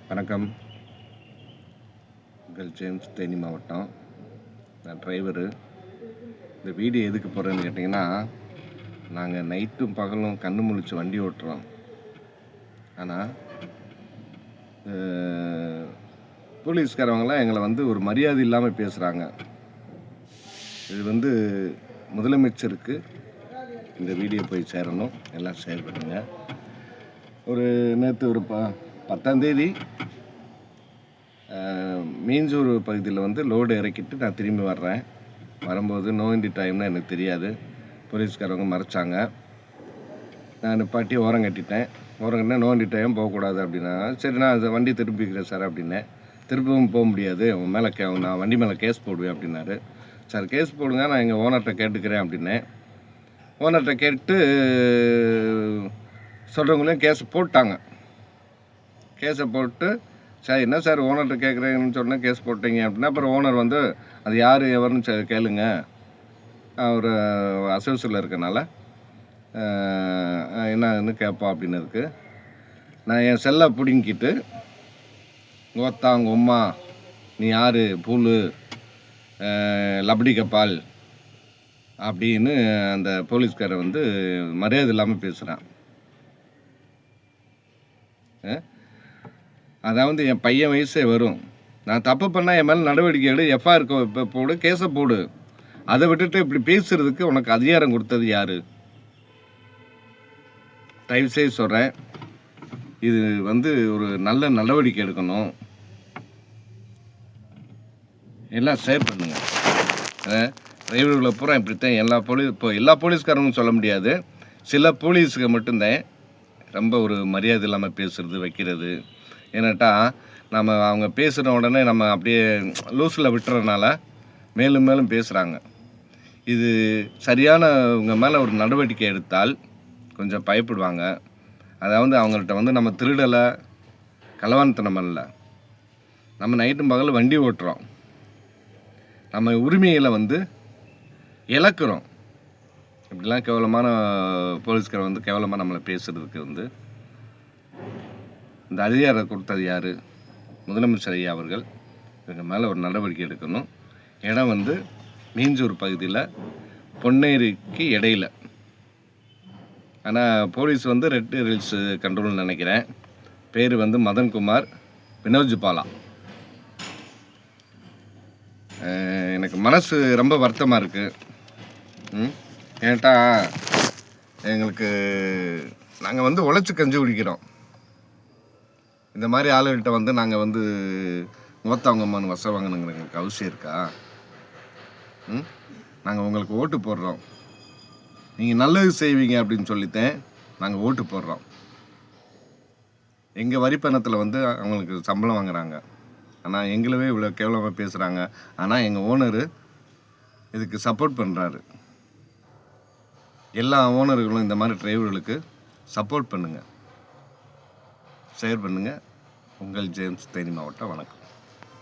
வணக்கம். உங்கள் ஜேம்ஸ், தேனி மாவட்டம். நான் டிரைவரு. இந்த வீடியோ எதுக்கு போகிறேன்னு கேட்டிங்கன்னா, நாங்கள் நைட்டும் பகலும் கண்ணு முழிச்சு வண்டி ஓட்டுறோம். ஆனால் போலீஸ்காரவங்களாம் எங்களை ஒரு மரியாதை இல்லாமல் பேசுகிறாங்க. இது முதலமைச்சருக்கு இந்த வீடியோ போய் சேரணும். எல்லாம் ஷேர் பண்ணுங்கள். நேற்று 10ஆம் தேதி மீஞ்சூர் பகுதியில் லோடு இறக்கிட்டு நான் திரும்பி வர்றேன். வரும்போது நோ என்ட்ரி டைம்னு எனக்கு தெரியாது. போலீஸ்காரவங்க மறைச்சாங்க. நான் நிப்பாட்டி ஓரம் கட்டிட்டேன். நோ என்ட்ரி டைம் போகக்கூடாது அப்படின்னா, சரி நான் அதை வண்டி திருப்பிக்கிறேன் சார் அப்படின்னேன். திரும்பவும் போக முடியாது, உன் மேலே நான் வண்டி மேலே கேஸ் போடுவேன் அப்படின்னாரு. சார் கேஸ் போடுங்க, நான் எங்கள் ஓனர்கிட்ட கேட்டுக்கிறேன் அப்படின்னேன். ஓனர்கிட்ட கேட்டு சொல்கிறவங்களையும் கேஸை போட்டாங்க. கேஸை போட்டு, சார் என்ன சார் ஓனர்கிட்ட கேட்குறேன்னு சொன்னால் கேஸ் போட்டீங்க அப்படின்னா, அப்புறம் ஓனர் அது யார் எவருன்னு கேளுங்க, அவர் அசோசியலில் இருக்கனால என்னன்னு கேட்போம் அப்படின்னதுக்கு, நான் என் செல்லை பிடுங்கிட்டு, கோத்தாங்க உம்மா நீ யார் பூலு லபடி கப்பால் அப்படின்னு அந்த போலீஸ்காரை மரியாதை இல்லாமல் பேசுகிறான். அதாவது என் பையன் வயசே வரும், நான் தப்பு பண்ணால் என் மேலே நடவடிக்கை எடு, எஃப்ஐஆர் போடு, கேஸை போடு. அதை விட்டுட்டு இப்படி பேசுகிறதுக்கு உனக்கு அதிகாரம் கொடுத்தது யார்? தயவுசெய்து சொல்கிறேன், இது ஒரு நல்ல நடவடிக்கை எடுக்கணும். எல்லாம் ஷேர் பண்ணுங்கள். டிரைவர்களை பூரா இப்படித்தான் எல்லா போலீஸ்காரங்களும் சொல்ல முடியாது. சில போலீஸுக்கு மட்டும்தான் ரொம்ப ஒரு மரியாதை இல்லாமல் பேசுகிறது வைக்கிறது. ஏன்னாட்டா அவங்க பேசுகிற உடனே நம்ம அப்படியே லூஸில் விட்டுறதுனால மேலும் மேலும் பேசுகிறாங்க. இது சரியான உங்கள் மேலே ஒரு நடவடிக்கை எடுத்தால் கொஞ்சம் பயப்படுவாங்க. அதாவது அவங்கள்ட்ட நம்ம திருடலை, களவாணித்தனம் பண்ணல, நம்ம நைட்டும் பகல் வண்டி ஓட்டுறோம், நம்ம உரிமைகளை இழக்கிறோம். இப்படிலாம் கேவலமான போலீஸ்கார கேவலமாக நம்மளை பேசுகிறதுக்கு இந்த அதிகாரம் கொடுத்தது யார்? முதலமைச்சர் ஐயா அவர்கள் இவங்க மேலே ஒரு நடவடிக்கை எடுக்கணும். இடம் மீஞ்சூர் பகுதியில் பொன்னேரிக்கு இடையில். ஆனால் போலீஸ் ரெட் ஹில்ஸ் கண்ட்ரோல்னு நினைக்கிறேன். பேர் மதன்குமார் வினோஜ்பாலா. எனக்கு மனசு ரொம்ப வருத்தமாக இருக்குது. ஏன்ட்டா எங்களுக்கு நாங்கள் உழைச்சி கஞ்சி குடிக்கிறோம். இந்த மாதிரி ஆளுகிட்ட நாங்கள் மூத்தவங்கம்மான்னு வசம் வாங்கணுங்கிற எங்களுக்கு அவசியம் இருக்கா? நாங்கள் உங்களுக்கு ஓட்டு போடுறோம், நீங்கள் நல்லது செய்வீங்க அப்படின்னு சொல்லித்தேன் நாங்கள் ஓட்டு போடுறோம். எங்கள் வரிப்பணத்தில் அவங்களுக்கு சம்பளம் வாங்குகிறாங்க. ஆனால் எங்களவே இவ்வளோ கேவலமாக பேசுகிறாங்க. ஆனால் எங்கள் ஓனரு இதுக்கு சப்போர்ட் பண்ணுறாரு. எல்லா ஓனர்களும் இந்த மாதிரி டிரைவர்களுக்கு சப்போர்ட் பண்ணுங்கள், ஷேர் பண்ணுங்கள். உங்கள் ஜேம்ஸ், தேனி மாவட்டம். வணக்கம்.